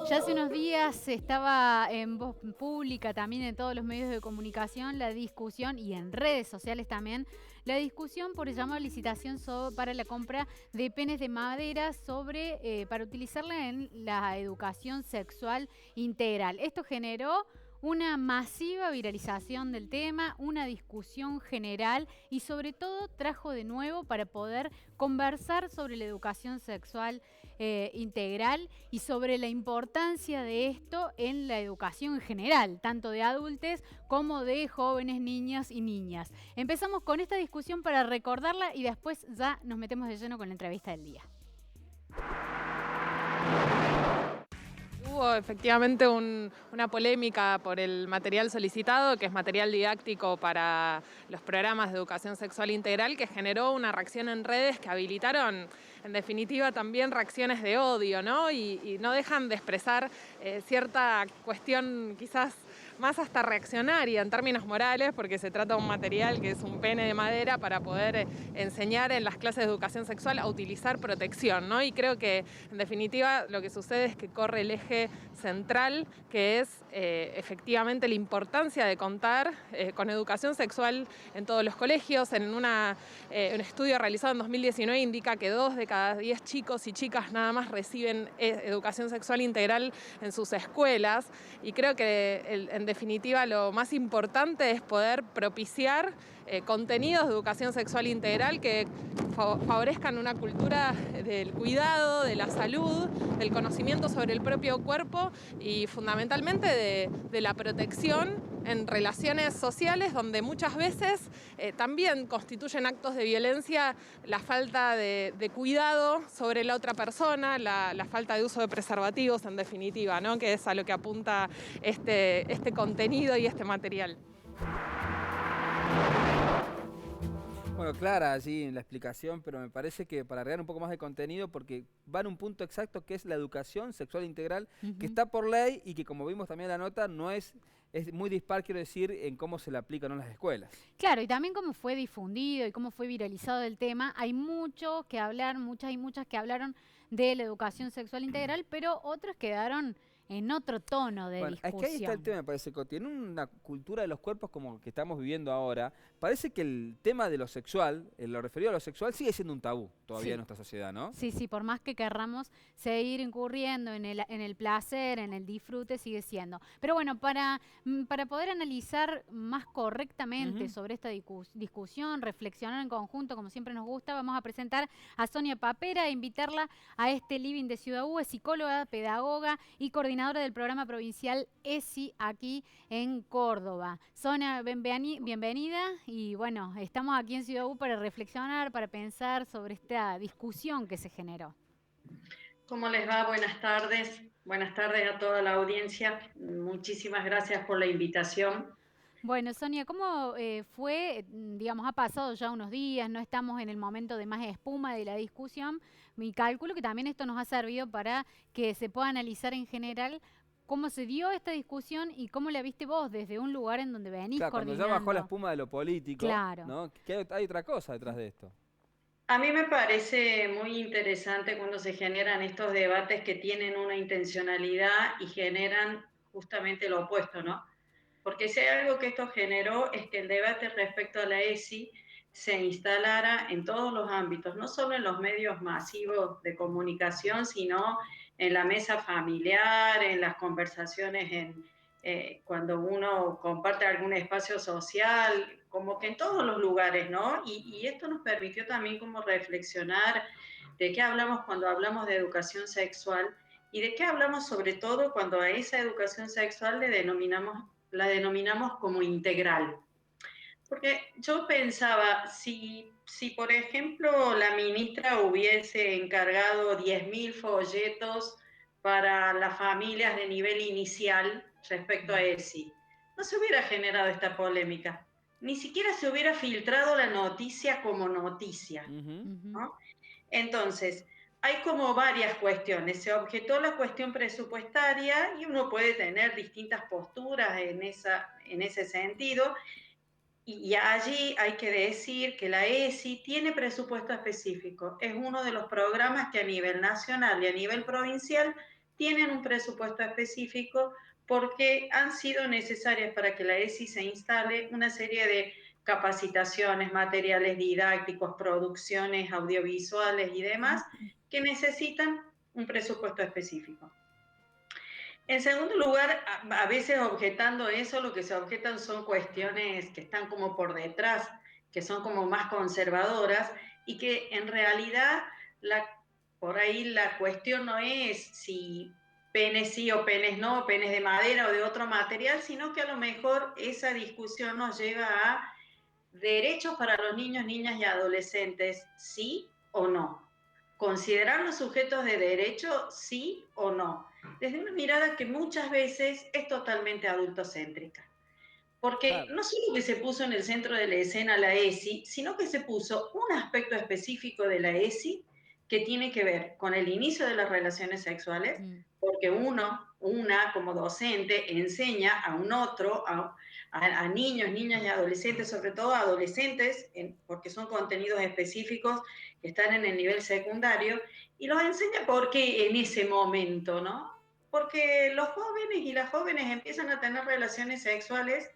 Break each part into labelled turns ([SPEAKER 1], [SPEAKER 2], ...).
[SPEAKER 1] Ya hace unos días estaba en voz pública, también en todos los medios de comunicación, la discusión y en redes sociales también, la discusión por el llamado a licitación para la compra de penes de madera para utilizarla en la educación sexual integral. Esto generó una masiva viralización del tema, una discusión general y sobre todo trajo de nuevo para poder conversar sobre la educación sexual integral y sobre la importancia de esto en la educación en general, tanto de adultos como de jóvenes, niñas y niñas. Empezamos con esta discusión para recordarla y después ya nos metemos de lleno con la entrevista del día.
[SPEAKER 2] Hubo efectivamente una polémica por el material solicitado, que es material didáctico para los programas de educación sexual integral, que generó una reacción en redes que habilitaron, en definitiva, también reacciones de odio, ¿no? Y no dejan de expresar cierta cuestión quizás más hasta reaccionaria en términos morales, porque se trata de un material que es un pene de madera para poder enseñar en las clases de educación sexual a utilizar protección, ¿no? Y creo que, en definitiva, lo que sucede es que corre el eje central, que es efectivamente la importancia de contar con educación sexual en todos los colegios. Un estudio realizado en 2019 indica que 2 de cada 10 chicos y chicas nada más reciben educación sexual integral en sus escuelas, y creo que en definitiva lo más importante es poder propiciar contenidos de educación sexual integral que favorezcan una cultura del cuidado, de la salud, del conocimiento sobre el propio cuerpo y fundamentalmente de la protección en relaciones sociales, donde muchas veces también constituyen actos de violencia la falta de cuidado sobre la otra persona, la falta de uso de preservativos, en definitiva, ¿no? Que es a lo que apunta este contenido y este material.
[SPEAKER 3] Bueno, Clara, allí en la explicación, pero me parece que para agregar un poco más de contenido, porque va en un punto exacto que es la educación sexual integral, que está por ley y que, como vimos también en la nota, no es muy dispar, quiero decir, en cómo se le aplica, ¿no?, en las escuelas.
[SPEAKER 1] Claro, y también cómo fue difundido y cómo fue viralizado el tema. Hay mucho que hablar, muchas y muchas que hablaron de la educación sexual integral, pero otros quedaron en otro tono de
[SPEAKER 3] Bueno, es que ahí está el
[SPEAKER 1] discusión.
[SPEAKER 3] tema, me parece, Coti. En una cultura de los cuerpos como que estamos viviendo ahora, parece que el tema de lo sexual, en lo referido a lo sexual, sigue siendo un tabú todavía en
[SPEAKER 1] Sí.
[SPEAKER 3] nuestra sociedad, ¿no?
[SPEAKER 1] Sí, sí, por más que querramos seguir incurriendo en el placer, en el disfrute, sigue siendo. Pero bueno, para poder analizar más correctamente
[SPEAKER 3] Ujú.
[SPEAKER 1] sobre esta discusión, reflexionar en conjunto, como siempre nos gusta, vamos a presentar a Sonia Papera e invitarla a este living de Ciudad U. Es psicóloga, pedagoga y coordinadora del programa provincial ESI aquí en Córdoba. Sonia, bienvenida y bueno, estamos aquí en Ciudad U para reflexionar, para pensar sobre esta discusión que se generó.
[SPEAKER 4] ¿Cómo les va? Buenas tardes. Buenas tardes a toda la audiencia. Muchísimas gracias por la invitación.
[SPEAKER 1] Bueno, Sonia, ¿cómo fue? Digamos, ha pasado ya unos días, no estamos en el momento de más espuma de la discusión. Mi cálculo que también esto nos ha servido para que se pueda analizar en general cómo se dio esta discusión y cómo la viste vos desde un lugar en donde venís
[SPEAKER 3] Claro, cuando ya bajó la
[SPEAKER 1] coordinando.
[SPEAKER 3] espuma de lo político,
[SPEAKER 1] Claro.
[SPEAKER 3] ¿no? Que hay otra cosa detrás de esto.
[SPEAKER 4] A mí me parece muy interesante cuando se generan estos debates que tienen una intencionalidad y generan justamente lo opuesto, ¿no? Porque si hay algo que esto generó es que el debate respecto a la ESI se instalara en todos los ámbitos, no solo en los medios masivos de comunicación, sino en la mesa familiar, en las conversaciones, cuando uno comparte algún espacio social, como que en todos los lugares, ¿no? Y esto nos permitió también como reflexionar de qué hablamos cuando hablamos de educación sexual y de qué hablamos sobre todo cuando a esa educación sexual la denominamos como integral. Porque yo pensaba, si por ejemplo la ministra hubiese encargado 10.000 folletos para las familias de nivel inicial respecto a ESI, no se hubiera generado esta polémica. Ni siquiera se hubiera filtrado la noticia como noticia,
[SPEAKER 3] Ujú.
[SPEAKER 4] ¿no? Entonces, hay como varias cuestiones. Se objetó la cuestión presupuestaria y uno puede tener distintas posturas en ese sentido. Y allí hay que decir que la ESI tiene presupuesto específico. Es uno de los programas que a nivel nacional y a nivel provincial tienen un presupuesto específico porque han sido necesarias para que la ESI se instale una serie de capacitaciones, materiales didácticos, producciones audiovisuales y demás que necesitan un presupuesto específico. En segundo lugar, a veces objetando eso, lo que se objetan son cuestiones que están como por detrás, que son como más conservadoras y que en realidad por ahí la cuestión no es si penes sí o penes no, penes de madera o de otro material, sino que a lo mejor esa discusión nos lleva a derechos para los niños, niñas y adolescentes, sí o no. Considerarlos sujetos de derecho, sí o no. Desde una mirada que muchas veces es totalmente adultocéntrica. Porque
[SPEAKER 3] Claro.
[SPEAKER 4] no solo que se puso en el centro de la escena la ESI, sino que se puso un aspecto específico de la ESI que tiene que ver con el inicio de las relaciones sexuales, porque una como docente enseña a un otro, a niños, niñas y adolescentes, sobre todo adolescentes, porque son contenidos específicos que están en el nivel secundario, y los enseña porque en ese momento, ¿no? Porque los jóvenes y las jóvenes empiezan a tener relaciones sexuales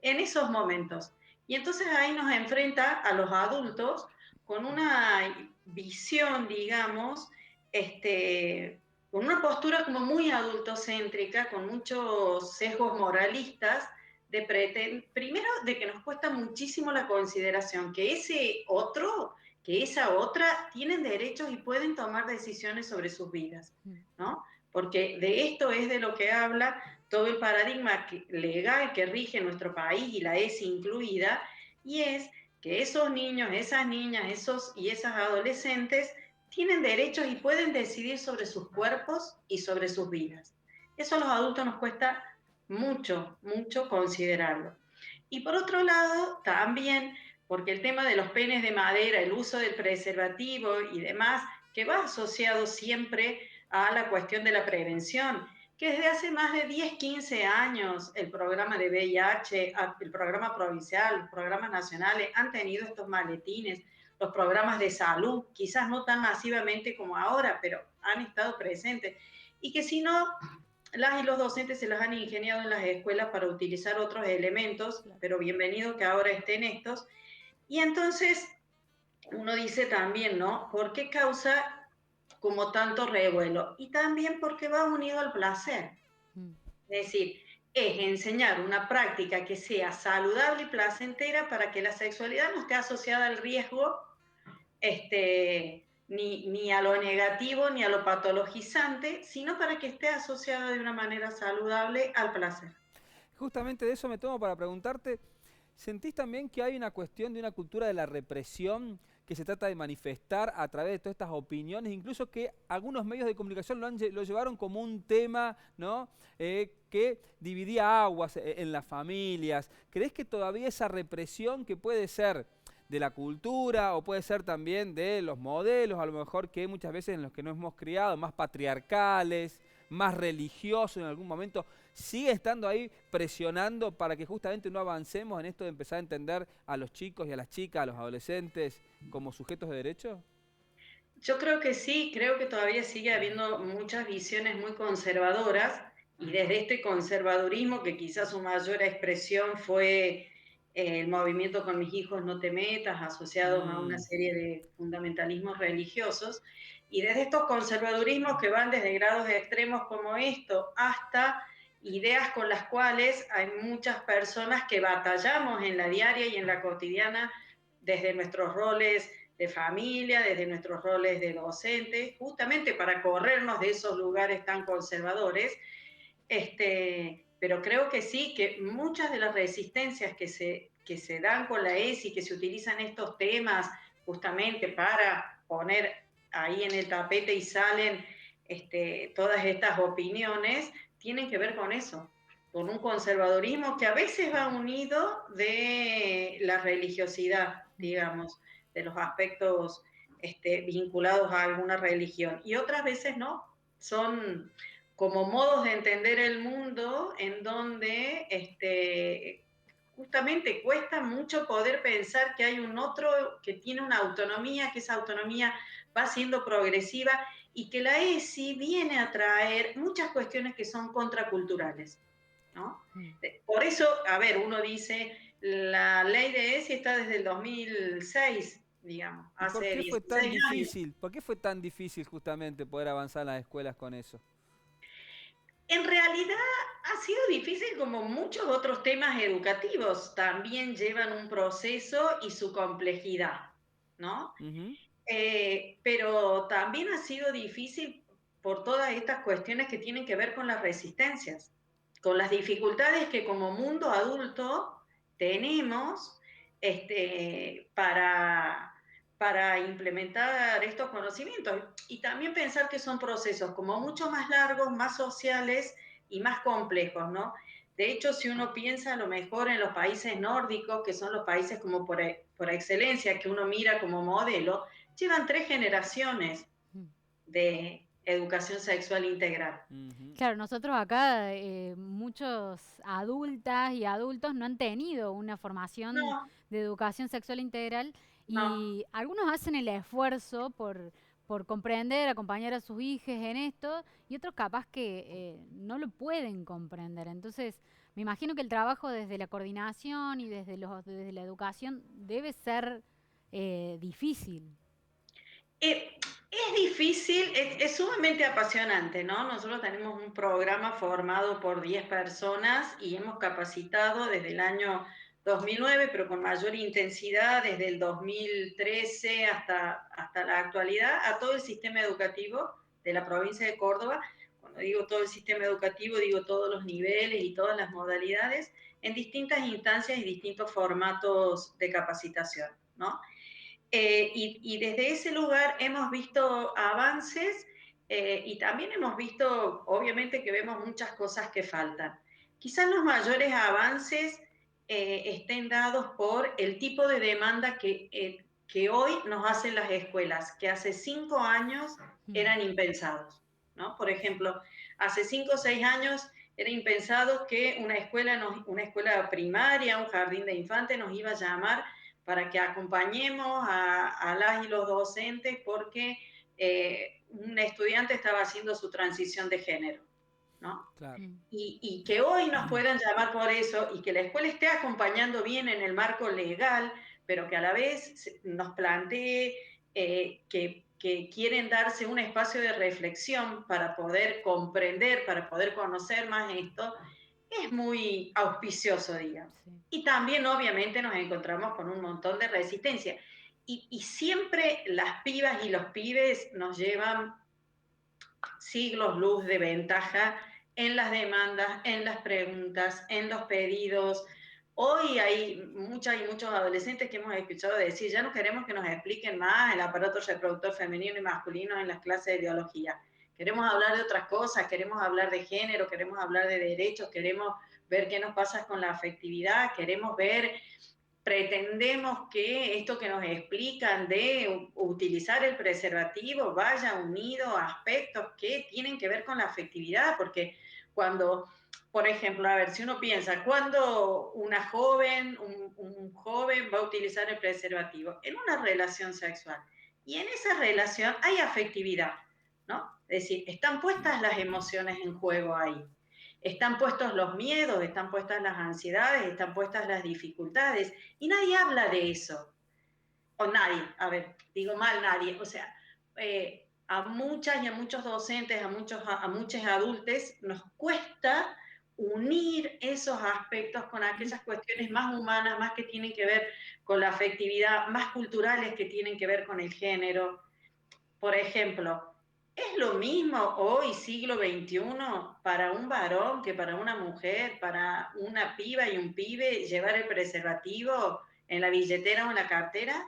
[SPEAKER 4] en esos momentos. Y entonces ahí nos enfrenta a los adultos con una visión, digamos, con una postura como muy adultocéntrica, con muchos sesgos moralistas, primero de que nos cuesta muchísimo la consideración que ese otro, que esa otra, tienen derechos y pueden tomar decisiones sobre sus vidas, ¿no? Porque de esto es de lo que habla todo el paradigma legal que rige nuestro país y la ESI incluida, y es que esos niños, esas niñas, esos y esas adolescentes tienen derechos y pueden decidir sobre sus cuerpos y sobre sus vidas. Eso a los adultos nos cuesta mucho, mucho considerarlo. Y por otro lado, también, porque el tema de los penes de madera, el uso del preservativo y demás, que va asociado siempre a la cuestión de la prevención, que desde hace más de 10, 15 años el programa de VIH, el programa provincial, los programas nacionales han tenido estos maletines, los programas de salud, quizás no tan masivamente como ahora, pero han estado presentes. Y que si no, las y los docentes se las han ingeniado en las escuelas para utilizar otros elementos, pero bienvenido que ahora estén estos. Y entonces uno dice también, ¿no? ¿Por qué causa como tanto revuelo? Y también porque va unido al placer. Es decir, es enseñar una práctica que sea saludable y placentera para que la sexualidad no esté asociada al riesgo, ni a lo negativo ni a lo patologizante, sino para que esté asociada de una manera saludable al placer.
[SPEAKER 3] Justamente de eso me tomo para preguntarte, ¿sentís también que hay una cuestión de una cultura de la represión que se trata de manifestar a través de todas estas opiniones, incluso que algunos medios de comunicación lo llevaron como un tema, ¿no? Que dividía aguas en las familias? ¿Crees que todavía esa represión que puede ser de la cultura o puede ser también de los modelos, a lo mejor que muchas veces en los que nos hemos criado, más patriarcales, más religiosos en algún momento, sigue estando ahí presionando para que justamente no avancemos en esto de empezar a entender a los chicos y a las chicas, a los adolescentes como sujetos de derecho?
[SPEAKER 4] Yo creo que sí, creo que todavía sigue habiendo muchas visiones muy conservadoras y desde este conservadurismo, que quizás su mayor expresión fue el movimiento Con mis hijos no te metas, asociados a una serie de fundamentalismos religiosos, y desde estos conservadurismos que van desde grados extremos como esto hasta ideas con las cuales hay muchas personas que batallamos en la diaria y en la cotidiana desde nuestros roles de familia, desde nuestros roles de docentes, justamente para corrernos de esos lugares tan conservadores. Pero creo que sí, que muchas de las resistencias que se dan con la ESI, que se utilizan estos temas justamente para poner ahí en el tapete y salen todas estas opiniones, tienen que ver con eso, con un conservadurismo que a veces va unido de la religiosidad, digamos, de los aspectos vinculados a alguna religión, y otras veces no, son como modos de entender el mundo en donde justamente cuesta mucho poder pensar que hay un otro que tiene una autonomía, que esa autonomía va siendo progresiva y que la ESI viene a traer muchas cuestiones que son contraculturales, ¿no? Por eso, a ver, uno dice, la ley de ESI está desde el 2006, digamos,
[SPEAKER 3] ¿Y por
[SPEAKER 4] hace
[SPEAKER 3] qué fue tan
[SPEAKER 4] 16 años.
[SPEAKER 3] difícil? ¿Por qué fue tan difícil justamente poder avanzar en las escuelas con eso?
[SPEAKER 4] En realidad ha sido difícil como muchos otros temas educativos, también llevan un proceso y su complejidad, ¿no?
[SPEAKER 3] Ujú.
[SPEAKER 4] Pero también ha sido difícil por todas estas cuestiones que tienen que ver con las resistencias, con las dificultades que como mundo adulto tenemos para implementar estos conocimientos. Y también pensar que son procesos como mucho más largos, más sociales y más complejos, ¿no? De hecho, si uno piensa a lo mejor en los países nórdicos, que son los países como por excelencia, que uno mira como modelo, llevan 3 generaciones de educación sexual integral.
[SPEAKER 3] Ujú.
[SPEAKER 1] Claro, nosotros acá, muchos adultas y adultos no han tenido una formación
[SPEAKER 4] No,
[SPEAKER 1] de educación sexual integral
[SPEAKER 4] no.
[SPEAKER 1] y algunos hacen el esfuerzo por comprender, acompañar a sus hijos en esto y otros capaz que no lo pueden comprender. Entonces, me imagino que el trabajo desde la coordinación y desde la educación debe ser difícil.
[SPEAKER 4] Es difícil, es sumamente apasionante, ¿no? Nosotros tenemos un programa formado por 10 personas y hemos capacitado desde el año 2009, pero con mayor intensidad desde el 2013 hasta la actualidad, a todo el sistema educativo de la provincia de Córdoba. Cuando digo todo el sistema educativo, digo todos los niveles y todas las modalidades en distintas instancias y distintos formatos de capacitación, ¿no? Y desde ese lugar hemos visto avances y también hemos visto, obviamente que vemos muchas cosas que faltan. Quizás los mayores avances estén dados por el tipo de demanda que hoy nos hacen las escuelas, que hace 5 años
[SPEAKER 1] Mm.
[SPEAKER 4] eran impensados, ¿no? Por ejemplo, hace 5 o 6 años era impensado que una escuela primaria, un jardín de infantes nos iba a llamar para que acompañemos a las y los docentes porque un estudiante estaba haciendo su transición de género, ¿no?
[SPEAKER 3] Claro.
[SPEAKER 1] Mm.
[SPEAKER 4] Y que hoy nos puedan llamar por eso y que la escuela esté acompañando bien en el marco legal, pero que a la vez nos plantee que quieren darse un espacio de reflexión para poder comprender, para poder conocer más esto, es muy auspicioso, digamos.
[SPEAKER 1] Sí.
[SPEAKER 4] Y también, obviamente, nos encontramos con un montón de resistencia. Y siempre las pibas y los pibes nos llevan siglos luz de ventaja en las demandas, en las preguntas, en los pedidos. Hoy hay muchas y muchos adolescentes que hemos escuchado decir, ya no queremos que nos expliquen más el aparato reproductor femenino y masculino en las clases de biología. Queremos hablar de otras cosas, queremos hablar de género, queremos hablar de derechos, queremos ver qué nos pasa con la afectividad, queremos ver, pretendemos que esto que nos explican de utilizar el preservativo vaya unido a aspectos que tienen que ver con la afectividad, porque cuando, por ejemplo, a ver, si uno piensa, cuando una joven, un joven va a utilizar el preservativo en una relación sexual, y en esa relación hay afectividad, ¿no? Es decir, están puestas las emociones en juego ahí. Están puestos los miedos, están puestas las ansiedades, están puestas las dificultades, y nadie habla de eso. O nadie, a ver, digo mal nadie, o sea, a muchas y a muchos docentes, a muchos adultos, nos cuesta unir esos aspectos con aquellas cuestiones más humanas, más que tienen que ver con la afectividad, más culturales que tienen que ver con el género. Por ejemplo, ¿es lo mismo hoy, siglo XXI, para un varón que para una mujer, para una piba y un pibe, llevar el preservativo en la billetera o en la cartera?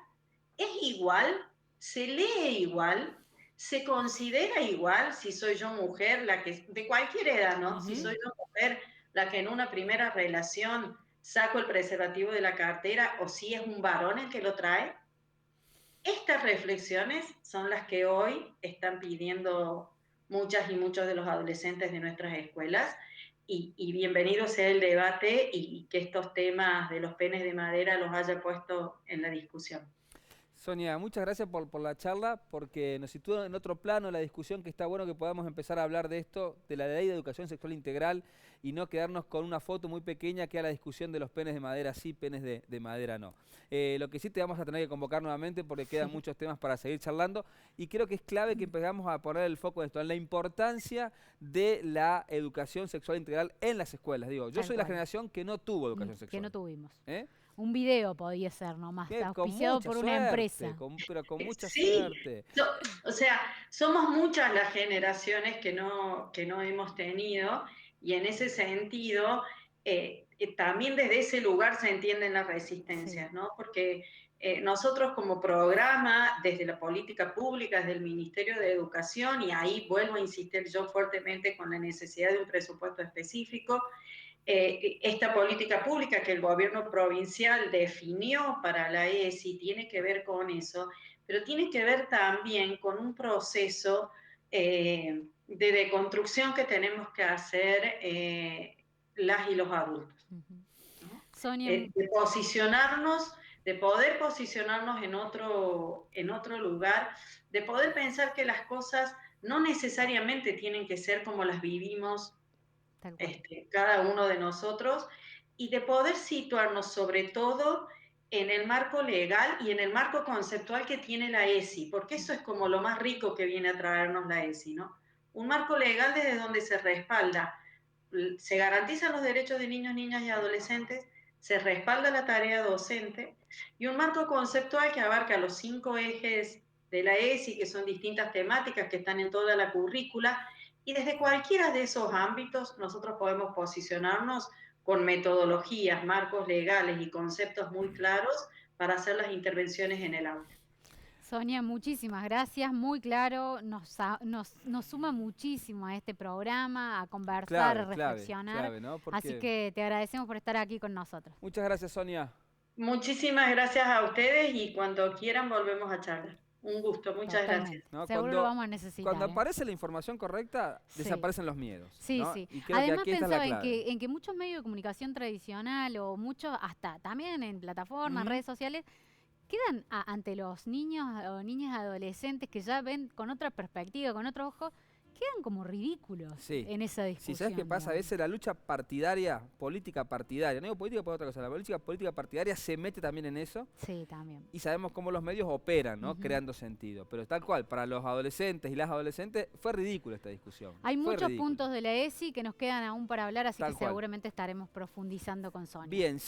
[SPEAKER 4] ¿Es igual? ¿Se lee igual? ¿Se considera igual si soy yo mujer, la que, de cualquier edad, ¿no? Si
[SPEAKER 3] Ujú.
[SPEAKER 4] soy yo mujer, la que en una primera relación saco el preservativo de la cartera o si es un varón el que lo trae? Estas reflexiones son las que hoy están pidiendo muchas y muchos de los adolescentes de nuestras escuelas y bienvenido sea el debate y que estos temas de los penes de madera los haya puesto en la discusión.
[SPEAKER 3] Sonia, muchas gracias por la charla, porque nos sitúa en otro plano la discusión, que está bueno que podamos empezar a hablar de esto, de la Ley de Educación Sexual Integral, y no quedarnos con una foto muy pequeña que a la discusión de los penes de madera sí, penes de madera no. Lo que sí te vamos a tener que convocar nuevamente, porque quedan muchos temas para seguir charlando, y creo que es clave que empezamos a poner el foco en esto, en la importancia de la educación sexual integral en las escuelas. Digo, yo soy la generación que no tuvo educación sexual.
[SPEAKER 1] Que no tuvimos.
[SPEAKER 3] ¿Eh?
[SPEAKER 1] Un video podía ser nomás,
[SPEAKER 3] Con
[SPEAKER 1] auspiciado
[SPEAKER 3] mucha
[SPEAKER 1] por una
[SPEAKER 3] suerte,
[SPEAKER 1] empresa.
[SPEAKER 3] pero con mucha
[SPEAKER 4] Sí,
[SPEAKER 3] suerte.
[SPEAKER 4] o sea, somos muchas las generaciones que no hemos tenido, y en ese sentido, también desde ese lugar se entienden las resistencias,
[SPEAKER 1] Sí.
[SPEAKER 4] ¿no? Porque nosotros como programa, desde la política pública, desde el Ministerio de Educación, y ahí vuelvo a insistir yo fuertemente con la necesidad de un presupuesto específico, esta política pública que el gobierno provincial definió para la ESI tiene que ver con eso, pero tiene que ver también con un proceso de deconstrucción que tenemos que hacer las y los adultos, ¿no?
[SPEAKER 1] Sonia,
[SPEAKER 4] De poder posicionarnos en otro lugar, de poder pensar que las cosas no necesariamente tienen que ser como las vivimos cada uno de nosotros, y de poder situarnos sobre todo en el marco legal y en el marco conceptual que tiene la ESI, porque eso es como lo más rico que viene a traernos la ESI, ¿no? Un marco legal desde donde se respalda, se garantizan los derechos de niños, niñas y adolescentes, se respalda la tarea docente, y un marco conceptual que abarca los 5 ejes de la ESI, que son distintas temáticas que están en toda la currícula, y desde cualquiera de esos ámbitos nosotros podemos posicionarnos con metodologías, marcos legales y conceptos muy claros para hacer las intervenciones en el aula.
[SPEAKER 1] Sonia, muchísimas gracias, muy claro, nos suma muchísimo a este programa, a conversar, a reflexionar,
[SPEAKER 3] clave, ¿no?
[SPEAKER 1] así que te agradecemos por estar aquí con nosotros.
[SPEAKER 3] Muchas gracias, Sonia.
[SPEAKER 4] Muchísimas gracias a ustedes, y cuando quieran volvemos a charlar. Un gusto, muchas gracias.
[SPEAKER 3] ¿No?
[SPEAKER 1] Seguro lo vamos a necesitar.
[SPEAKER 3] Cuando aparece la información correcta, desaparecen los miedos.
[SPEAKER 1] Sí,
[SPEAKER 3] ¿no?
[SPEAKER 1] sí.
[SPEAKER 3] Y creo
[SPEAKER 1] Además
[SPEAKER 3] que aquí está la
[SPEAKER 1] pensaba
[SPEAKER 3] clave.
[SPEAKER 1] en que muchos medios de comunicación tradicional o muchos, hasta también en plataformas, redes sociales, quedan ante los niños o niñas adolescentes que ya ven con otra perspectiva, con otro ojo, quedan como ridículos en esa discusión.
[SPEAKER 3] Sí, ¿sabes qué pasa? A veces la lucha partidaria, política partidaria, no digo política por otra cosa, la política partidaria se mete también en eso.
[SPEAKER 1] Sí, también.
[SPEAKER 3] Y sabemos cómo los medios operan, ¿no? Creando sentido. Pero tal cual, para los adolescentes y las adolescentes fue ridícula esta discusión.
[SPEAKER 1] Hay muchos puntos de la ESI que nos quedan aún para hablar, así que seguramente estaremos profundizando con Sonia.
[SPEAKER 3] Bien.